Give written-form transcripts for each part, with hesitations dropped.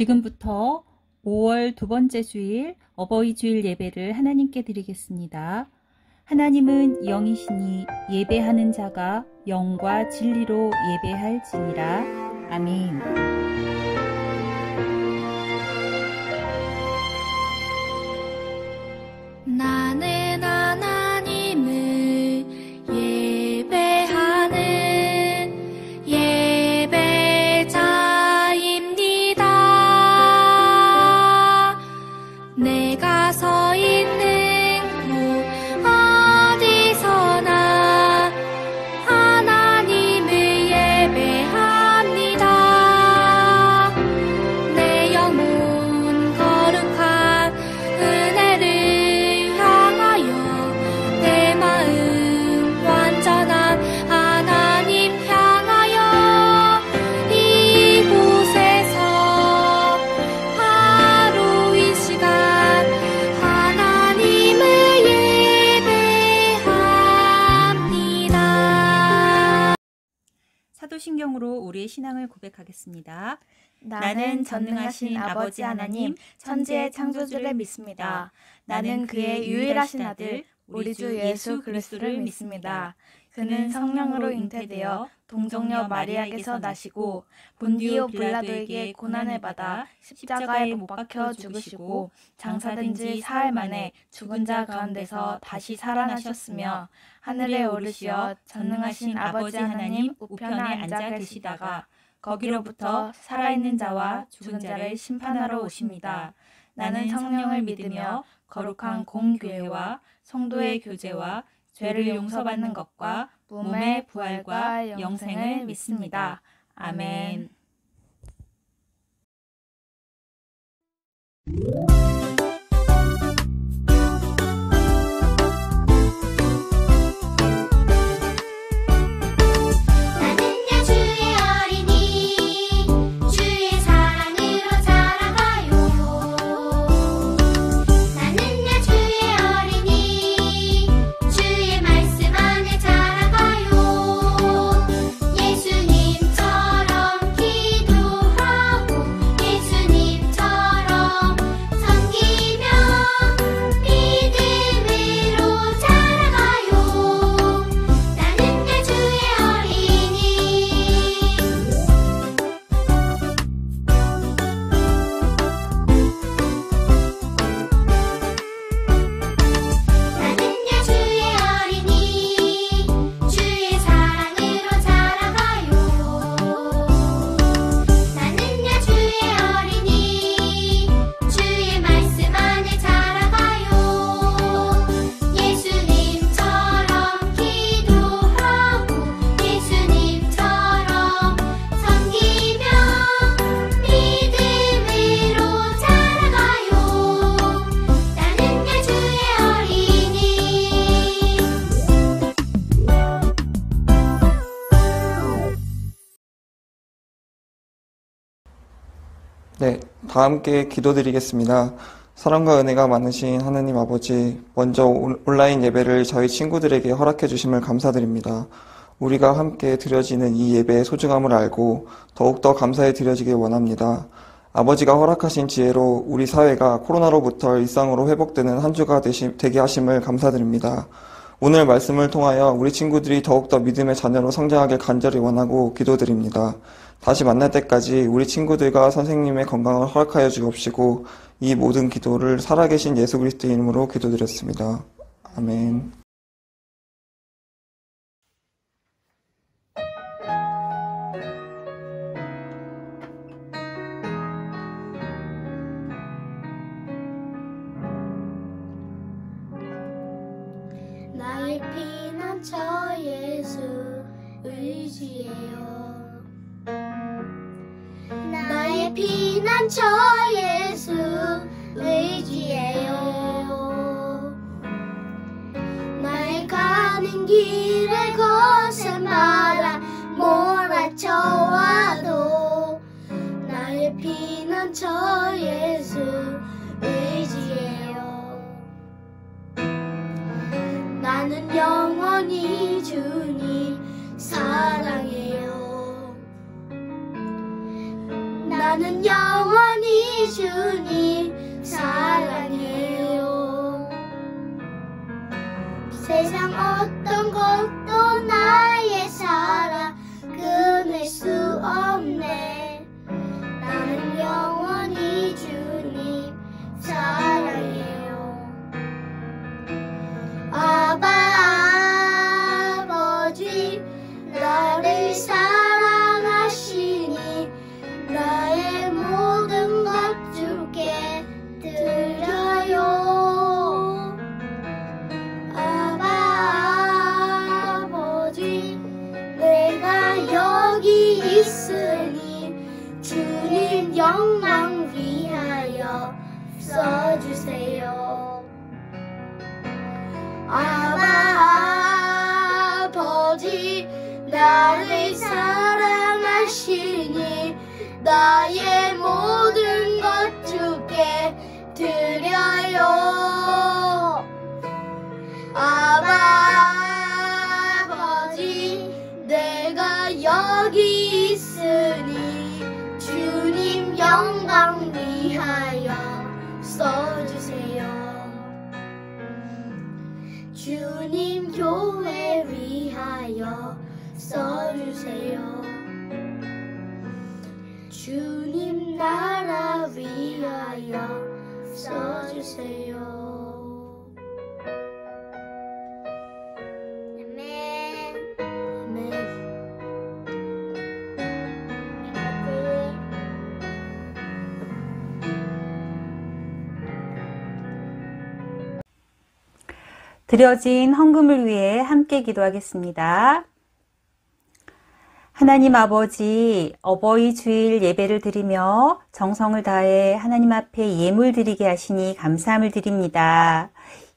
지금부터 5월 두 번째 주일 어버이 주일 예배를 하나님께 드리겠습니다. 하나님은 영이시니 예배하는 자가 영과 진리로 예배할지니라. 아멘. 나는 하나님을 예배하는 예배자입니다. 내가 서 있는 곳 어디서나 하나님을 예배합니다. 내 영혼 거룩한 은혜를 향하여 내 마음 완전한 하나님 향하여 이곳에서 바로 이 시간 하나님을 예배합니다. 사도신경으로 우리의 신앙을 고백하겠습니다. 나는 전능하신 아버지 하나님, 천지의 창조주를 믿습니다. 나는 그의 유일하신 아들, 우리 주 예수 그리스도를 믿습니다. 그는 성령으로 잉태되어 동정녀 마리아에게서 나시고 본디오 빌라도에게 고난을 받아 십자가에 못 박혀 죽으시고 장사된 지 사흘 만에 죽은 자 가운데서 다시 살아나셨으며 하늘에 오르시어 전능하신 아버지 하나님 우편에 앉아 계시다가 거기로부터 살아있는 자와 죽은 자를 심판하러 오십니다. 나는 성령을 믿으며 거룩한 공교회와 성도의 교제와 죄를 용서받는 것과 몸의 부활과 영생을 믿습니다. 아멘. 나는야 주의 어린이 주의 사랑으로 자라가요. 나는야 주의 어린이 주의 말씀 안에 자라가요. 예수님처럼 기도하고 예수님처럼 섬기며 믿음으로 자라가요. 나는야 주의 어린이 나는야 주의 어린이 주의 사랑으로 자라가요. 나는야 주의 어린이 주의 말씀 안에 자라가요. 예수님처럼 기도하고 예수님처럼 섬기며 믿음으로 자라가요. 나는야 주의 어린이 네, 다 함께 기도드리겠습니다. 사랑과 은혜가 많으신 하느님 아버지, 먼저 온라인 예배를 저희 친구들에게 허락해 주심을 감사드립니다. 우리가 함께 드려지는 이 예배의 소중함을 알고 더욱더 감사해 드려지길 원합니다. 아버지가 허락하신 지혜로 우리 사회가 코로나로부터 일상으로 회복되는 한 주가 되게 하심을 감사드립니다. 오늘 말씀을 통하여 우리 친구들이 더욱더 믿음의 자녀로 성장하길 간절히 원하고 기도드립니다. 다시 만날 때까지 우리 친구들과 선생님의 건강을 허락하여 주옵시고 이 모든 기도를 살아계신 예수 그리스도의 이름으로 기도드렸습니다. 아멘. 나의 피난처 예수 의지해요. 나의 피난처 예수 의지해요. 나의 가는 길에 거센 바람 몰아쳐와도 나의 피난처 예수 의지해요. 나는 영원히 주님 사랑해요. 나는 영원히 주님 사랑해요. 세상 어떤 것도 나의 사랑 끊을 수 없네. 나는 영원히 주님 사랑해요. 아버지 나를 사랑하시니 나의 모든 것 주께 드려요. 아버지 내가 여기 있으니 주님 영광 위하여 써주세요. 아버지 나를 사랑하시니 나의 모든 것 주께 드려요. 아버지 내가 여기 있으니 주님 영광 위하여 써주세요. 주님 교회 위하여 써주세요. 주님 나라 위하여 써주세요. 아멘. 아멘. 드려진 헌금을 위해 함께 기도하겠습니다. 하나님 아버지, 어버이 주일 예배를 드리며 정성을 다해 하나님 앞에 예물 드리게 하시니 감사함을 드립니다.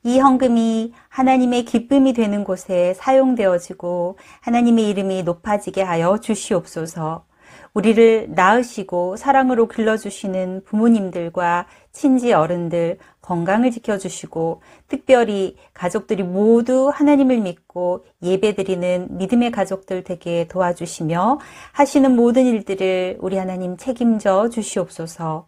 이 헌금이 하나님의 기쁨이 되는 곳에 사용되어지고 하나님의 이름이 높아지게 하여 주시옵소서. 우리를 낳으시고 사랑으로 길러주시는 부모님들과 친지 어른들 건강을 지켜주시고 특별히 가족들이 모두 하나님을 믿고 예배드리는 믿음의 가족들 되게 도와주시며 하시는 모든 일들을 우리 하나님 책임져 주시옵소서.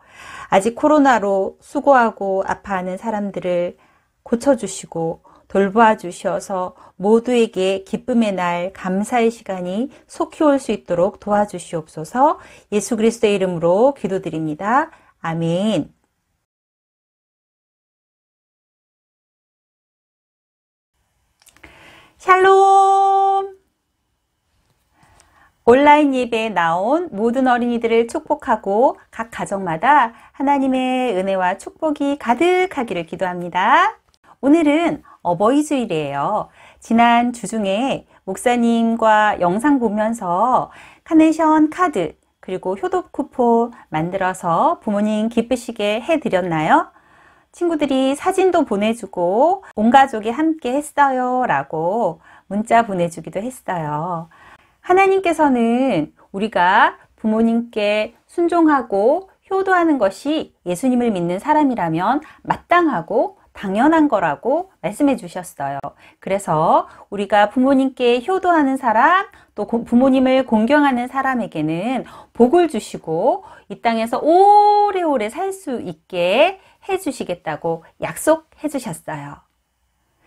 아직 코로나로 수고하고 아파하는 사람들을 고쳐주시고 돌보아 주셔서 모두에게 기쁨의 날, 감사의 시간이 속히 올 수 있도록 도와주시옵소서. 예수 그리스도의 이름으로 기도드립니다. 아멘. 샬롬! 온라인 예배에 나온 모든 어린이들을 축복하고 각 가정마다 하나님의 은혜와 축복이 가득하기를 기도합니다. 오늘은 어버이 주일이에요. 지난 주 중에 목사님과 영상 보면서 카네이션 카드 그리고 효도 쿠폰 만들어서 부모님 기쁘시게 해드렸나요? 친구들이 사진도 보내주고 온 가족이 함께 했어요 라고 문자 보내주기도 했어요. 하나님께서는 우리가 부모님께 순종하고 효도하는 것이 예수님을 믿는 사람이라면 마땅하고 당연한 거라고 말씀해 주셨어요. 그래서 우리가 부모님께 효도하는 사람, 또 부모님을 공경하는 사람에게는 복을 주시고 이 땅에서 오래오래 살 수 있게 해주시겠다고 약속해 주셨어요.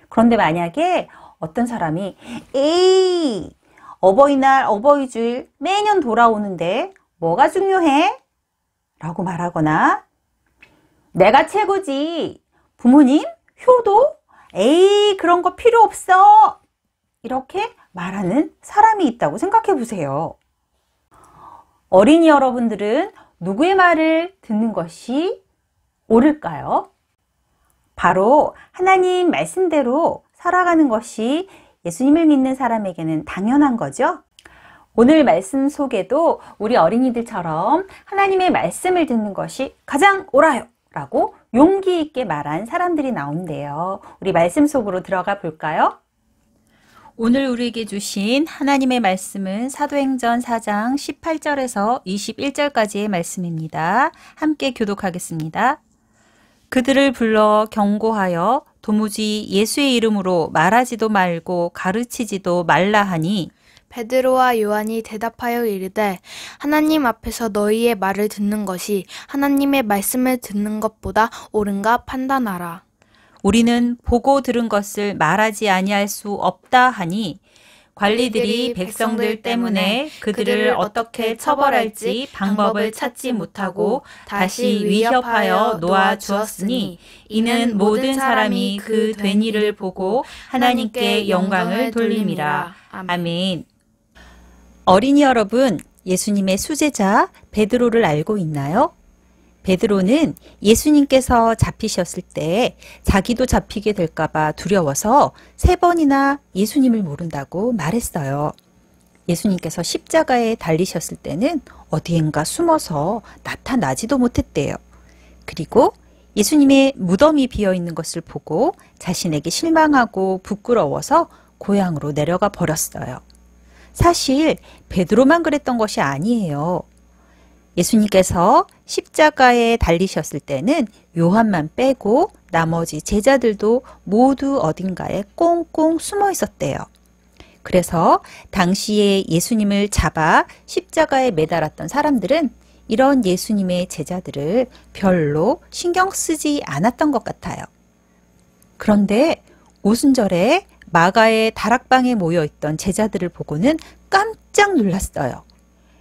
그런데 만약에 어떤 사람이 에이, 어버이날, 어버이주일 매년 돌아오는데 뭐가 중요해? 라고 말하거나 내가 최고지. 부모님? 효도? 에이, 그런 거 필요 없어. 이렇게 말하는 사람이 있다고 생각해 보세요. 어린이 여러분들은 누구의 말을 듣는 것이 옳을까요? 바로 하나님 말씀대로 살아가는 것이 예수님을 믿는 사람에게는 당연한 거죠. 오늘 말씀 속에도 우리 어린이들처럼 하나님의 말씀을 듣는 것이 가장 옳아요 라고 용기 있게 말한 사람들이 나온대요. 우리 말씀 속으로 들어가 볼까요? 오늘 우리에게 주신 하나님의 말씀은 사도행전 4장 18절에서 21절까지의 말씀입니다. 함께 교독하겠습니다. 그들을 불러 경고하여 도무지 예수의 이름으로 말하지도 말고 가르치지도 말라 하니 베드로와 요한이 대답하여 이르되 하나님 앞에서 너희의 말을 듣는 것이 하나님의 말씀을 듣는 것보다 옳은가 판단하라. 우리는 보고 들은 것을 말하지 아니할 수 없다 하니 관리들이 백성들 때문에 그들을 어떻게 처벌할지 방법을 찾지 못하고 다시 위협하여 놓아 주었으니 이는 모든 사람이 그 된 일을 보고 하나님께 영광을 돌림이라. 아멘. 어린이 여러분, 예수님의 수제자 베드로를 알고 있나요? 베드로는 예수님께서 잡히셨을 때 자기도 잡히게 될까봐 두려워서 3번이나 예수님을 모른다고 말했어요. 예수님께서 십자가에 달리셨을 때는 어디엔가 숨어서 나타나지도 못했대요. 그리고 예수님의 무덤이 비어 있는 것을 보고 자신에게 실망하고 부끄러워서 고향으로 내려가 버렸어요. 사실 베드로만 그랬던 것이 아니에요. 예수님께서 십자가에 달리셨을 때는 요한만 빼고 나머지 제자들도 모두 어딘가에 꽁꽁 숨어 있었대요. 그래서 당시에 예수님을 잡아 십자가에 매달았던 사람들은 이런 예수님의 제자들을 별로 신경 쓰지 않았던 것 같아요. 그런데 오순절에 마가의 다락방에 모여있던 제자들을 보고는 깜짝 놀랐어요.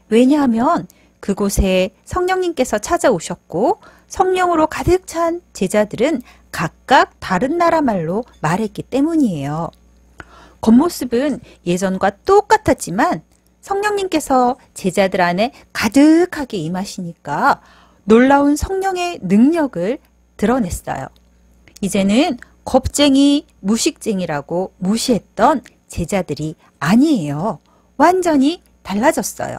왜냐하면 그곳에 성령님께서 찾아오셨고 성령으로 가득 찬 제자들은 각각 다른 나라 말로 말했기 때문이에요. 겉모습은 예전과 똑같았지만 성령님께서 제자들 안에 가득하게 임하시니까 놀라운 성령의 능력을 드러냈어요. 이제는 겁쟁이, 무식쟁이라고 무시했던 제자들이 아니에요. 완전히 달라졌어요.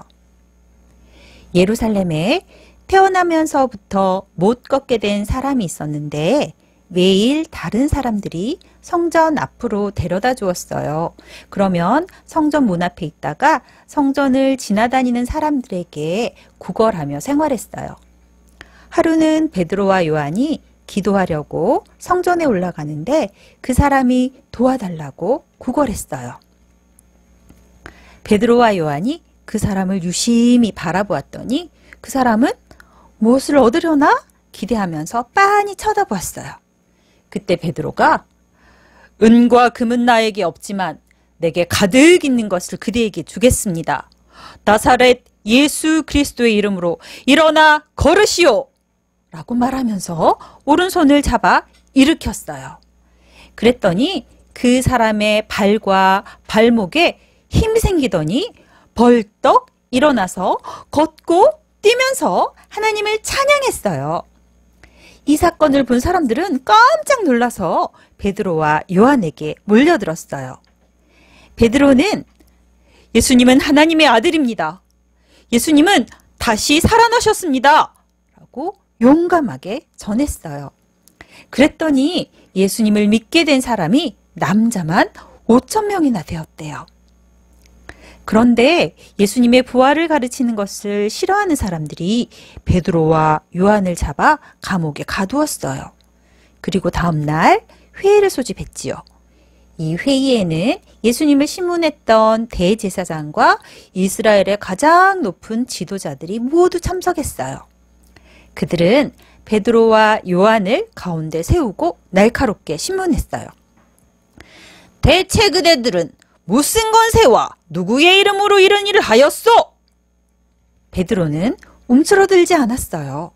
예루살렘에 태어나면서부터 못 걷게 된 사람이 있었는데 매일 다른 사람들이 성전 앞으로 데려다 주었어요. 그러면 성전 문 앞에 있다가 성전을 지나다니는 사람들에게 구걸하며 생활했어요. 하루는 베드로와 요한이 기도하려고 성전에 올라가는데 그 사람이 도와달라고 구걸했어요. 베드로와 요한이 그 사람을 유심히 바라보았더니 그 사람은 무엇을 얻으려나 기대하면서 빤히 쳐다보았어요. 그때 베드로가 은과 금은 나에게 없지만 내게 가득 있는 것을 그대에게 주겠습니다. 나사렛 예수 그리스도의 이름으로 일어나 걸으시오! 라고 말하면서 오른손을 잡아 일으켰어요. 그랬더니 그 사람의 발과 발목에 힘이 생기더니 벌떡 일어나서 걷고 뛰면서 하나님을 찬양했어요. 이 사건을 본 사람들은 깜짝 놀라서 베드로와 요한에게 몰려들었어요. 베드로는 예수님은 하나님의 아들입니다. 예수님은 다시 살아나셨습니다. 라고 용감하게 전했어요. 그랬더니 예수님을 믿게 된 사람이 남자만 5,000명이나 되었대요. 그런데 예수님의 부활을 가르치는 것을 싫어하는 사람들이 베드로와 요한을 잡아 감옥에 가두었어요. 그리고 다음 날 회의를 소집했지요. 이 회의에는 예수님을 신문했던 대제사장과 이스라엘의 가장 높은 지도자들이 모두 참석했어요. 그들은 베드로와 요한을 가운데 세우고 날카롭게 신문했어요. 대체 그대들은 무슨 권세와 누구의 이름으로 이런 일을 하였소? 베드로는 움츠러들지 않았어요.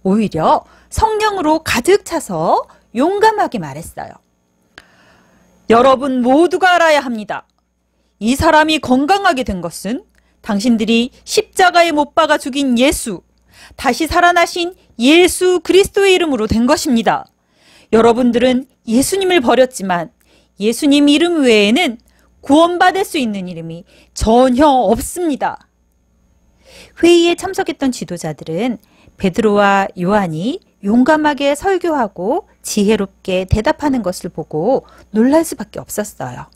오히려 성령으로 가득 차서 용감하게 말했어요. 여러분 모두가 알아야 합니다. 이 사람이 건강하게 된 것은 당신들이 십자가에 못 박아 죽인 예수, 다시 살아나신 예수 그리스도의 이름으로 된 것입니다. 여러분들은 예수님을 버렸지만 예수님 이름 외에는 구원받을 수 있는 이름이 전혀 없습니다. 회의에 참석했던 지도자들은 베드로와 요한이 용감하게 설교하고 지혜롭게 대답하는 것을 보고 놀랄 수밖에 없었어요.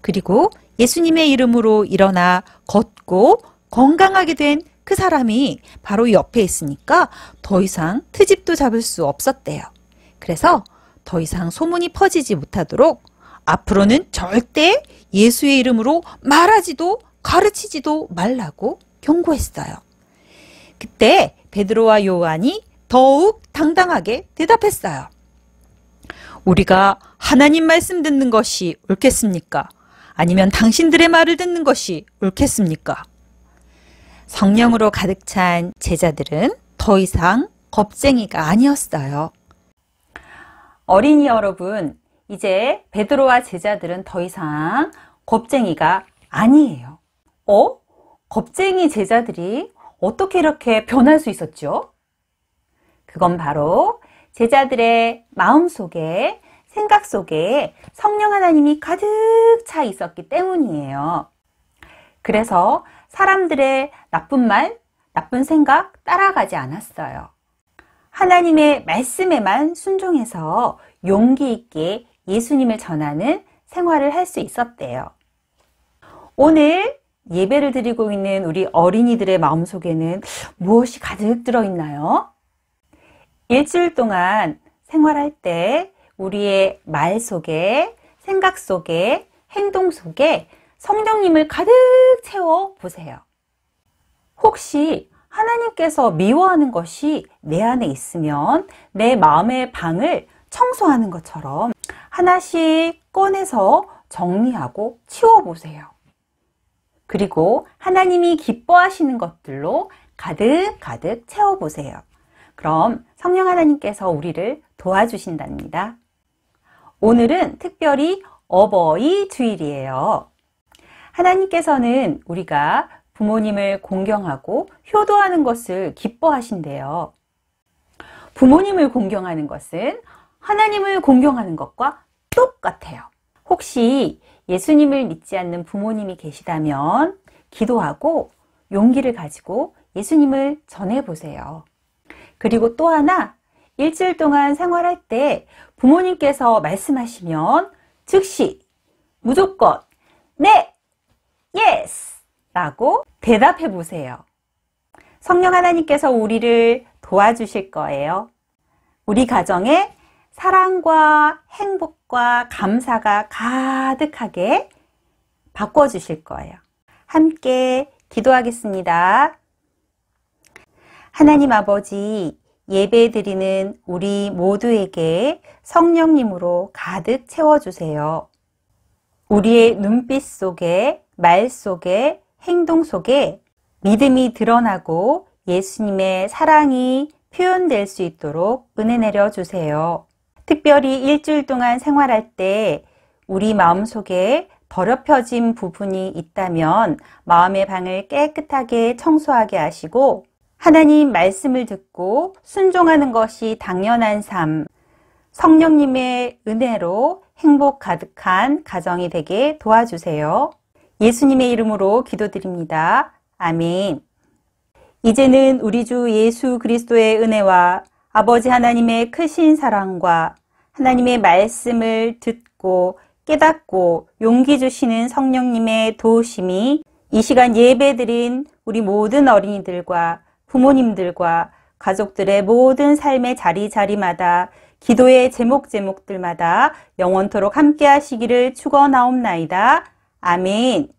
그리고 예수님의 이름으로 일어나 걷고 건강하게 된 그 사람이 바로 옆에 있으니까 더 이상 트집도 잡을 수 없었대요. 그래서 더 이상 소문이 퍼지지 못하도록 앞으로는 절대 예수의 이름으로 말하지도 가르치지도 말라고 경고했어요. 그때 베드로와 요한이 더욱 당당하게 대답했어요. 우리가 하나님 말씀 듣는 것이 옳겠습니까? 아니면 당신들의 말을 듣는 것이 옳겠습니까? 성령으로 가득 찬 제자들은 더 이상 겁쟁이가 아니었어요. 어린이 여러분, 이제 베드로와 제자들은 더 이상 겁쟁이가 아니에요. 겁쟁이 제자들이 어떻게 이렇게 변할 수 있었죠? 그건 바로 제자들의 마음 속에, 생각 속에 성령 하나님이 가득 차 있었기 때문이에요. 그래서 사람들의 나쁜 말, 나쁜 생각 따라가지 않았어요. 하나님의 말씀에만 순종해서 용기 있게 예수님을 전하는 생활을 할 수 있었대요. 오늘 예배를 드리고 있는 우리 어린이들의 마음속에는 무엇이 가득 들어있나요? 일주일 동안 생활할 때 우리의 말 속에, 생각 속에, 행동 속에 성령님을 가득 채워 보세요. 혹시 하나님께서 미워하는 것이 내 안에 있으면 내 마음의 방을 청소하는 것처럼 하나씩 꺼내서 정리하고 치워보세요. 그리고 하나님이 기뻐하시는 것들로 가득 채워보세요. 그럼 성령 하나님께서 우리를 도와주신답니다. 오늘은 특별히 어버이 주일이에요. 하나님께서는 우리가 부모님을 공경하고 효도하는 것을 기뻐하신대요. 부모님을 공경하는 것은 하나님을 공경하는 것과 똑같아요. 혹시 예수님을 믿지 않는 부모님이 계시다면 기도하고 용기를 가지고 예수님을 전해보세요. 그리고 또 하나, 일주일 동안 생활할 때 부모님께서 말씀하시면 즉시 무조건 네, 예스 라고 대답해 보세요. 성령 하나님께서 우리를 도와주실 거예요. 우리 가정에 사랑과 행복과 감사가 가득하게 바꿔주실 거예요. 함께 기도하겠습니다. 하나님 아버지, 예배드리는 우리 모두에게 성령님으로 가득 채워주세요. 우리의 눈빛 속에, 말 속에, 행동 속에 믿음이 드러나고 예수님의 사랑이 표현될 수 있도록 은혜 내려주세요. 특별히 일주일 동안 생활할 때 우리 마음속에 더럽혀진 부분이 있다면 마음의 방을 깨끗하게 청소하게 하시고 하나님 말씀을 듣고 순종하는 것이 당연한 삶, 성령님의 은혜로 행복 가득한 가정이 되게 도와주세요. 예수님의 이름으로 기도드립니다. 아멘. 이제는 우리 주 예수 그리스도의 은혜와 아버지 하나님의 크신 사랑과 하나님의 말씀을 듣고 깨닫고 용기 주시는 성령님의 도우심이 이 시간 예배드린 우리 모든 어린이들과 부모님들과 가족들의 모든 삶의 자리마다 기도의 제목들마다 영원토록 함께 하시기를 축원하옵나이다. 아멘.